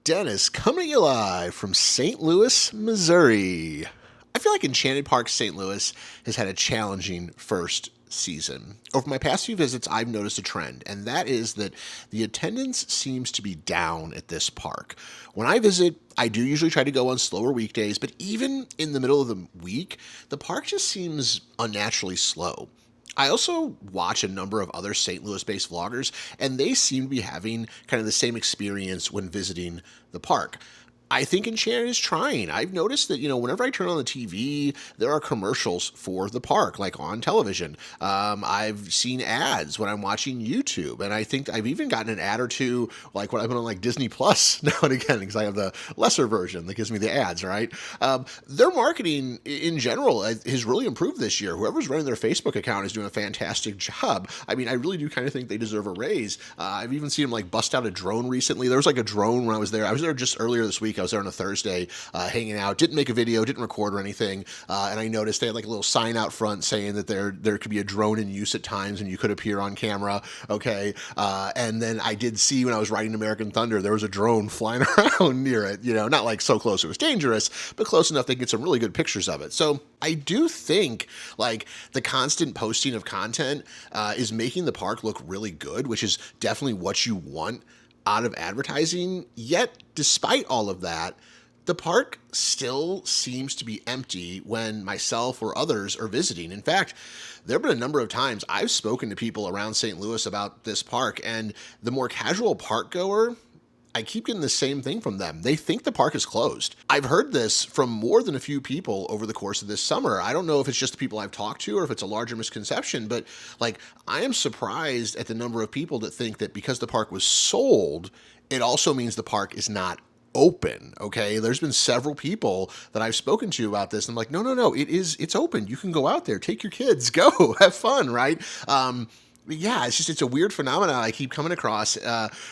Dennis coming to you live from St. Louis, Missouri. I feel like Enchanted Park St. Louis has had a challenging first season. Over my past few visits, I've noticed a trend, and that is that the attendance seems to be down at this park. When I visit, I do usually try to go on slower weekdays, but even in the middle of the week, the park just seems unnaturally slow. I also watch a number of other St. Louis based vloggers, and they seem to be having kind of the same experience when visiting the park. I think Enchanted is trying. I've noticed that, whenever I turn on the TV, there are commercials for the park, like on television. I've seen ads when I'm watching YouTube, and I think I've even gotten an ad or two, like when I've been on like Disney Plus now and again, because I have the lesser version that gives me the ads, right? Their marketing in general has really improved this year. Whoever's running their Facebook account is doing a fantastic job. I mean, I really do kind of think they deserve a raise. I've even seen them like bust out a drone recently. There was like a drone when I was there. I was there just earlier this week. I was there on a Thursday hanging out, didn't make a video, didn't record or anything, and I noticed they had like a little sign out front saying that there could be a drone in use at times and you could appear on camera, okay, and then I did see when I was riding American Thunder, there was a drone flying around near it, not like so close it was dangerous, but close enough they could get some really good pictures of it. So I do think like the constant posting of content is making the park look really good, which is definitely what you want out of advertising. Yet, despite all of that, the park still seems to be empty when myself or others are visiting. In fact, there have been a number of times I've spoken to people around St. Louis about this park, and the more casual park goer, I keep getting the same thing from them. They think the park is closed. I've heard this from more than a few people over the course of this summer. I don't know if it's just the people I've talked to or if it's a larger misconception, but like I am surprised at the number of people that think that because the park was sold, it also means the park is not open. Okay. There's been several people that I've spoken to about this. And I'm like, no, it's open. You can go out there, take your kids, go have fun. Right. Yeah, it's a weird phenomenon I keep coming across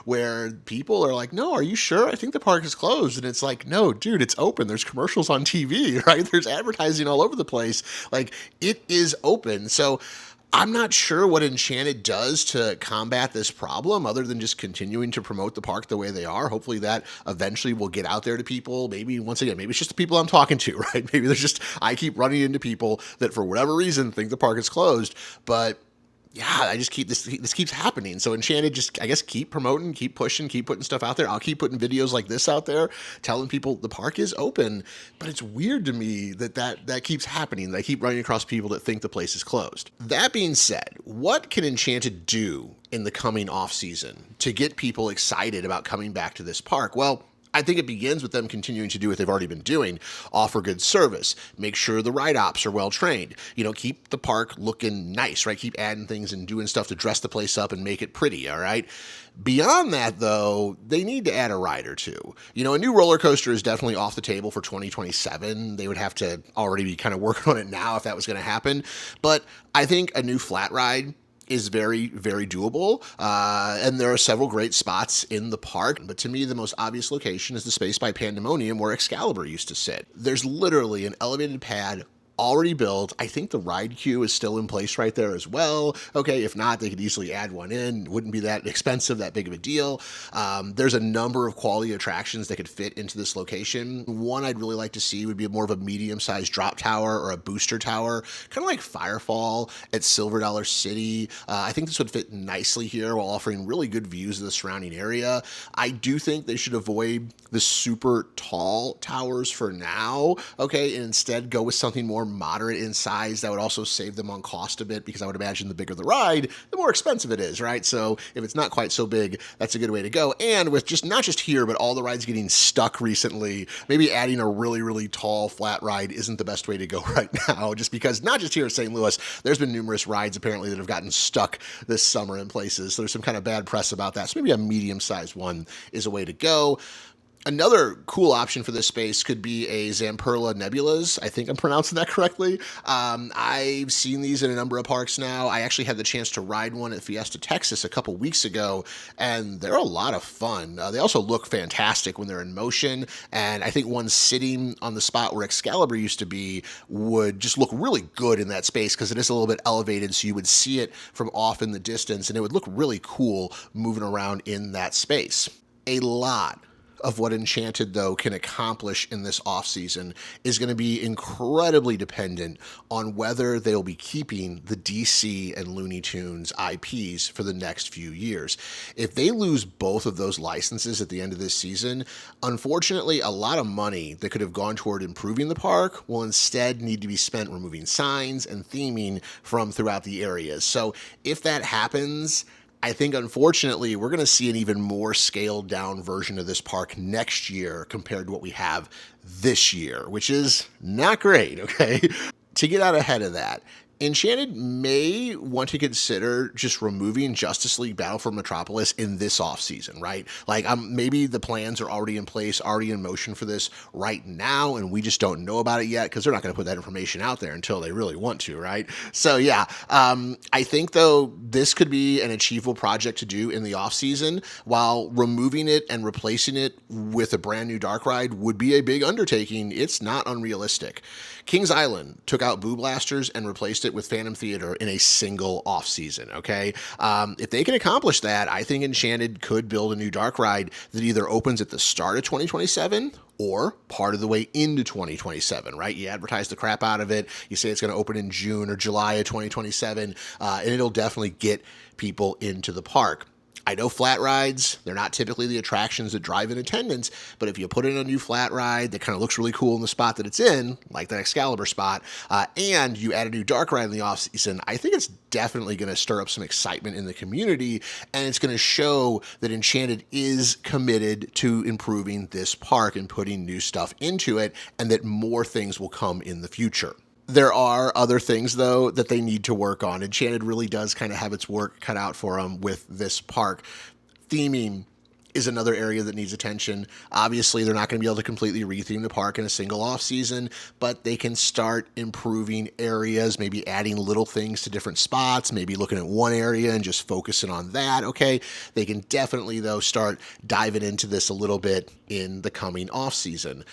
where people are like, no, are you sure? I think the park is closed. And it's like, no, dude, it's open. There's commercials on TV, right? There's advertising all over the place. Like, it is open. So I'm not sure what Enchanted does to combat this problem other than just continuing to promote the park the way they are. Hopefully that eventually will get out there to people. Maybe, once again, maybe it's just the people I'm talking to, right? Maybe I keep running into people that for whatever reason think the park is closed, but yeah, I just this keeps happening. So Enchanted, just, I guess, keep promoting, keep pushing, keep putting stuff out there. I'll keep putting videos like this out there, telling people the park is open. But it's weird to me that keeps happening. That I keep running across people that think the place is closed. That being said, what can Enchanted do in the coming off season to get people excited about coming back to this park? Well, I think it begins with them continuing to do what they've already been doing, offer good service, make sure the ride ops are well trained, keep the park looking nice, right? Keep adding things and doing stuff to dress the place up and make it pretty, all right? Beyond that, though, they need to add a ride or two. A new roller coaster is definitely off the table for 2027. They would have to already be kind of working on it now if that was going to happen. But I think a new flat ride is very, very doable. And there are several great spots in the park. But to me, the most obvious location is the space by Pandemonium where Excalibur used to sit. There's literally an elevated pad already built. I think the ride queue is still in place right there as well. Okay, if not, they could easily add one in. It wouldn't be that expensive, that big of a deal. There's a number of quality attractions that could fit into this location. One I'd really like to see would be more of a medium-sized drop tower or a booster tower, kind of like Firefall at Silver Dollar City. I think this would fit nicely here while offering really good views of the surrounding area. I do think they should avoid the super tall towers for now, okay, and instead go with something more moderate in size that would also save them on cost a bit, because I would imagine the bigger the ride, the more expensive it is, right? So if it's not quite so big, that's a good way to go. And with not just here, but all the rides getting stuck recently, maybe adding a really, really tall flat ride isn't the best way to go right now, just because not just here at St. Louis, there's been numerous rides apparently that have gotten stuck this summer in places. So there's some kind of bad press about that. So maybe a medium-sized one is a way to go. Another cool option for this space could be a Zamperla Nebulas. I think I'm pronouncing that correctly. I've seen these in a number of parks now. I actually had the chance to ride one at Fiesta, Texas a couple weeks ago, and they're a lot of fun. They also look fantastic when they're in motion, and I think one sitting on the spot where Excalibur used to be would just look really good in that space because it is a little bit elevated, so you would see it from off in the distance, and it would look really cool moving around in that space. A lot of what Enchanted, though, can accomplish in this offseason is going to be incredibly dependent on whether they'll be keeping the DC and Looney Tunes IPs for the next few years. If they lose both of those licenses at the end of this season, unfortunately, a lot of money that could have gone toward improving the park will instead need to be spent removing signs and theming from throughout the areas. So if that happens, I think, unfortunately, we're going to see an even more scaled down version of this park next year compared to what we have this year, which is not great, okay? To get out ahead of that, Enchanted may want to consider just removing Justice League Battle for Metropolis in this offseason, right? Like, maybe the plans are already in place, already in motion for this right now, and we just don't know about it yet because they're not going to put that information out there until they really want to, right? So, yeah, I think, though, this could be an achievable project to do in the offseason, while removing it and replacing it with a brand new dark ride would be a big undertaking. It's not unrealistic. Kings Island took out Boo Blasters and replaced it with Phantom Theater in a single offseason, okay? If they can accomplish that, I think Enchanted could build a new dark ride that either opens at the start of 2027 or part of the way into 2027, right? You advertise the crap out of it. You say it's going to open in June or July of 2027, and it'll definitely get people into the park. I know flat rides, they're not typically the attractions that drive in attendance, but if you put in a new flat ride that kind of looks really cool in the spot that it's in, like that Excalibur spot, and you add a new dark ride in the off-season, I think it's definitely going to stir up some excitement in the community, and it's going to show that Enchanted is committed to improving this park and putting new stuff into it, and that more things will come in the future. There are other things, though, that they need to work on. Enchanted really does kind of have its work cut out for them with this park. Theming is another area that needs attention. Obviously, they're not going to be able to completely retheme the park in a single off-season, but they can start improving areas, maybe adding little things to different spots, maybe looking at one area and just focusing on that, okay? They can definitely, though, start diving into this a little bit in the coming off-season.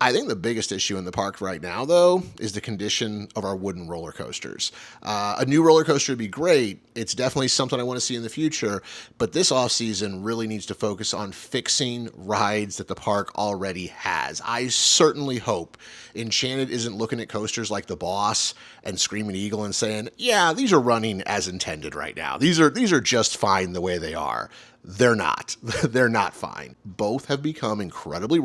I think the biggest issue in the park right now, though, is the condition of our wooden roller coasters. A new roller coaster would be great. It's definitely something I want to see in the future, but this off-season really needs to focus on fixing rides that the park already has. I certainly hope Enchanted isn't looking at coasters like the Boss and Screamin Eagle and saying, yeah, these are running as intended right now. These are just fine the way they are. They're not. They're not fine. Both have become incredibly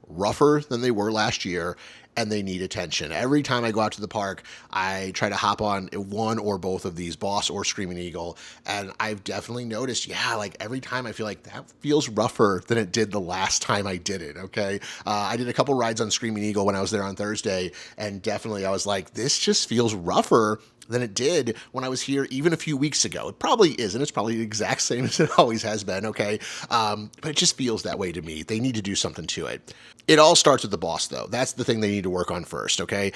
rougher than they were last year, and they need attention. Every time I go out to the park, I try to hop on one or both of these, Boss or Screamin Eagle, and I've definitely noticed, like every time I feel like that feels rougher than it did the last time I did it, okay? I did a couple rides on Screamin Eagle when I was there on Thursday, and definitely I was like, this just feels rougher than it did when I was here even a few weeks ago. It probably isn't. It's probably the exact same as it always has been, okay? But it just feels that way to me. They need to do something to it. It all starts with the Boss, though. That's the thing they need to work on first, okay?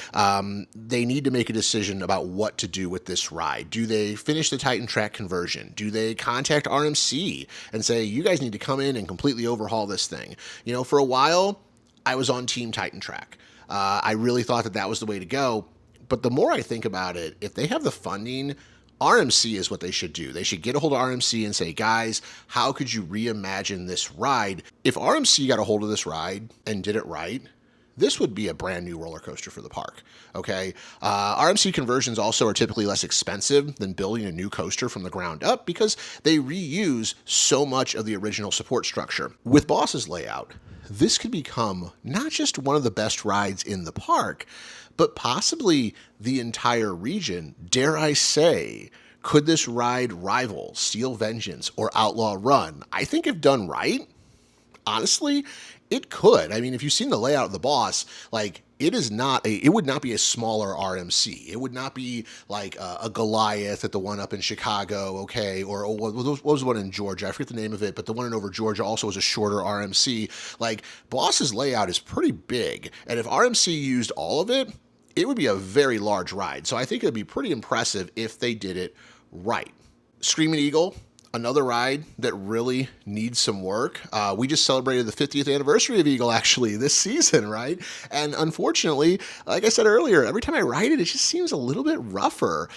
They need to make a decision about what to do with this ride. Do they finish the Titan Track conversion? Do they contact RMC and say, you guys need to come in and completely overhaul this thing? For a while, I was on Team Titan Track. I really thought that was the way to go. But the more I think about it, if they have the funding, RMC is what they should do. They should get a hold of RMC and say, guys, how could you reimagine this ride? If RMC got a hold of this ride and did it right, this would be a brand new roller coaster for the park, okay? RMC conversions also are typically less expensive than building a new coaster from the ground up because they reuse so much of the original support structure. With Boss's layout, this could become not just one of the best rides in the park, but possibly the entire region. Dare I say, could this ride rival Steel Vengeance or Outlaw Run? I think if done right, honestly, it could. I mean, if you've seen the layout of the Boss, it would not be a smaller RMC. It would not be like a Goliath at the one up in Chicago, okay, or what was the one in Georgia? I forget the name of it, but the one in over Georgia also was a shorter RMC. Like, Boss's layout is pretty big, and if RMC used all of it, it would be a very large ride. So I think it would be pretty impressive if they did it right. Screamin Eagle, Another ride that really needs some work. We just celebrated the 50th anniversary of Eagle actually this season, right? And unfortunately, like I said earlier, every time I ride it, it just seems a little bit rougher.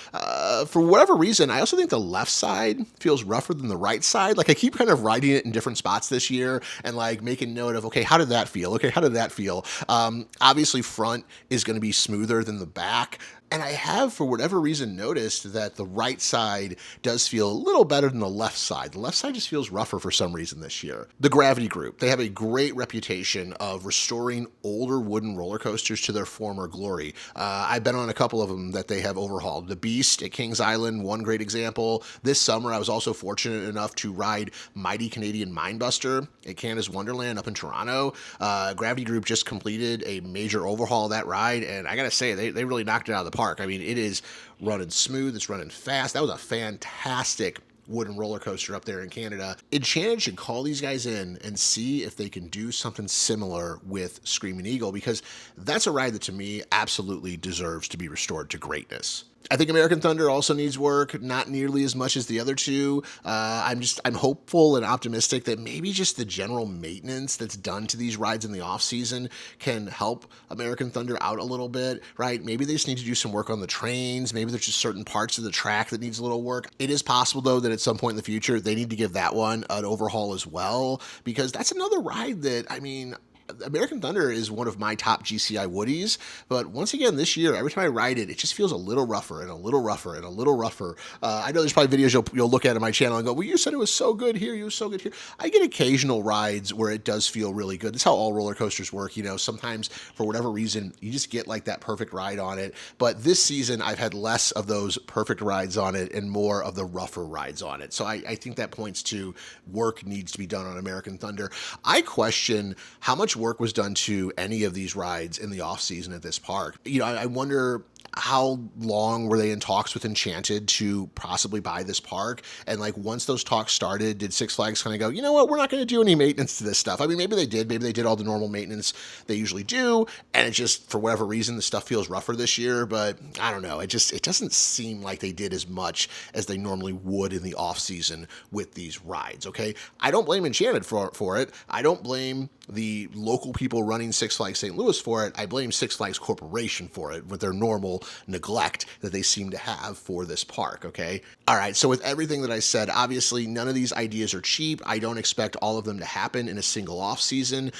For whatever reason, I also think the left side feels rougher than the right side. Like I keep kind of riding it in different spots this year and like making note of, okay, how did that feel? Okay, how did that feel? Obviously, front is going to be smoother than the back. And I have, for whatever reason, noticed that the right side does feel a little better than the left side. The left side just feels rougher for some reason this year. The Gravity Group, they have a great reputation of restoring older wooden roller coasters to their former glory. I've been on a couple of them that they have overhauled. The Beast at Kings Island, one great example. This summer, I was also fortunate enough to ride Mighty Canadian Mindbuster at Canada's Wonderland up in Toronto. Gravity Group just completed a major overhaul of that ride, and I gotta say, they really knocked it out of the park. I mean, it is running smooth. It's running fast. That was a fantastic wooden roller coaster up there in Canada. Enchanted should call these guys in and see if they can do something similar with Screamin Eagle, because that's a ride that to me absolutely deserves to be restored to greatness. I think American Thunder also needs work, not nearly as much as the other two. I'm hopeful and optimistic that maybe just the general maintenance that's done to these rides in the off season can help American Thunder out a little bit, right? Maybe they just need to do some work on the trains. Maybe there's just certain parts of the track that needs a little work. It is possible though that at some point in the future they need to give that one an overhaul as well, because that's another ride that, I mean, American Thunder is one of my top GCI Woodies, but once again this year, every time I ride it, it just feels a little rougher and a little rougher and a little rougher. I know there's probably videos you'll look at on my channel and go, well, you said it was so good here, you were so good here. I get occasional rides where it does feel really good. That's how all roller coasters work. You know, sometimes for whatever reason, you just get like that perfect ride on it. But this season, I've had less of those perfect rides on it and more of the rougher rides on it. So I think that points to work needs to be done on American Thunder. I question how much work was done to any of these rides in the off season at this park. You know, I wonder how long were they in talks with Enchanted to possibly buy this park? And like once those talks started, did Six Flags kind of go, you know what, we're not going to do any maintenance to this stuff? I mean, maybe they did. Maybe they did all the normal maintenance they usually do, and it just, for whatever reason, the stuff feels rougher this year. But I don't know. It doesn't seem like they did as much as they normally would in the off season with these rides. Okay, I don't blame Enchanted for it. I don't blame the local people running Six Flags St. Louis for it. I blame Six Flags Corporation for it with their normal neglect that they seem to have for this park, okay? All right, so with everything that I said, obviously none of these ideas are cheap. I don't expect all of them to happen in a single off season,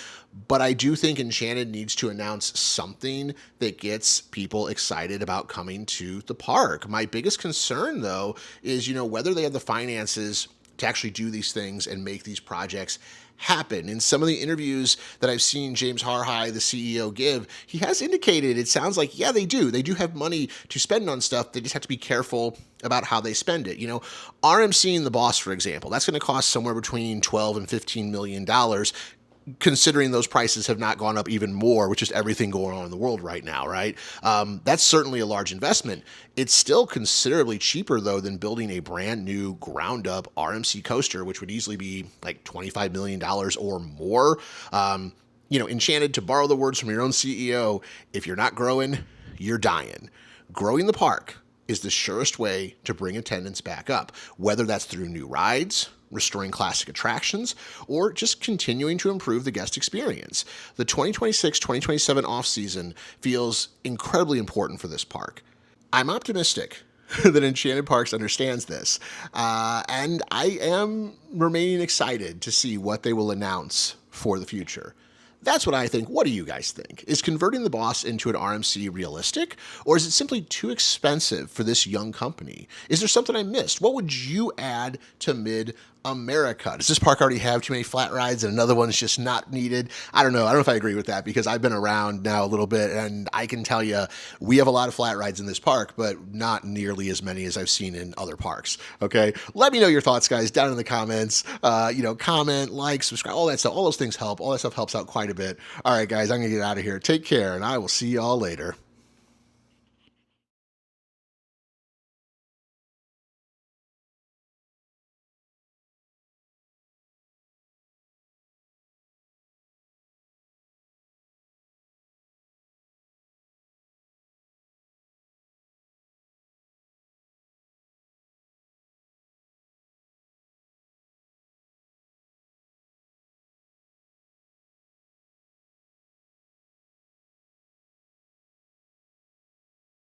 but I do think Enchanted needs to announce something that gets people excited about coming to the park. My biggest concern, though, is, you know, whether they have the finances to actually do these things and make these projects happen. In some of the interviews that I've seen James Harhigh, the CEO, give, he has indicated it sounds like, yeah, they do. They do have money to spend on stuff. They just have to be careful about how they spend it. You know, RMC and the Boss, for example, that's going to cost somewhere between $12 and $15 million, considering those prices have not gone up even more, which is everything going on in the world right now, right? That's certainly a large investment. It's still considerably cheaper, though, than building a brand new ground-up RMC coaster, which would easily be like $25 million or more. You know, Enchanted, to borrow the words from your own CEO, if you're not growing, you're dying. Growing the park is the surest way to bring attendance back up, whether that's through new rides, restoring classic attractions, or just continuing to improve the guest experience. The 2026-2027 off-season feels incredibly important for this park. I'm optimistic that Enchanted Parks understands this, and I am remaining excited to see what they will announce for the future. That's what I think. What do you guys think? Is converting the Boss into an RMC realistic, or is it simply too expensive for this young company? Is there something I missed? What would you add to Mid-America? Does this park already have too many flat rides and another one is just not needed? I don't know. I don't know if I agree with that, because I've been around now a little bit, and I can tell you we have a lot of flat rides in this park, but not nearly as many as I've seen in other parks. Okay? Let me know your thoughts, guys, down in the comments. You know, comment, like, subscribe, all that stuff. All those things help. All that stuff helps out quite a bit. All right, guys, I'm going to get out of here. Take care, and I will see y'all later.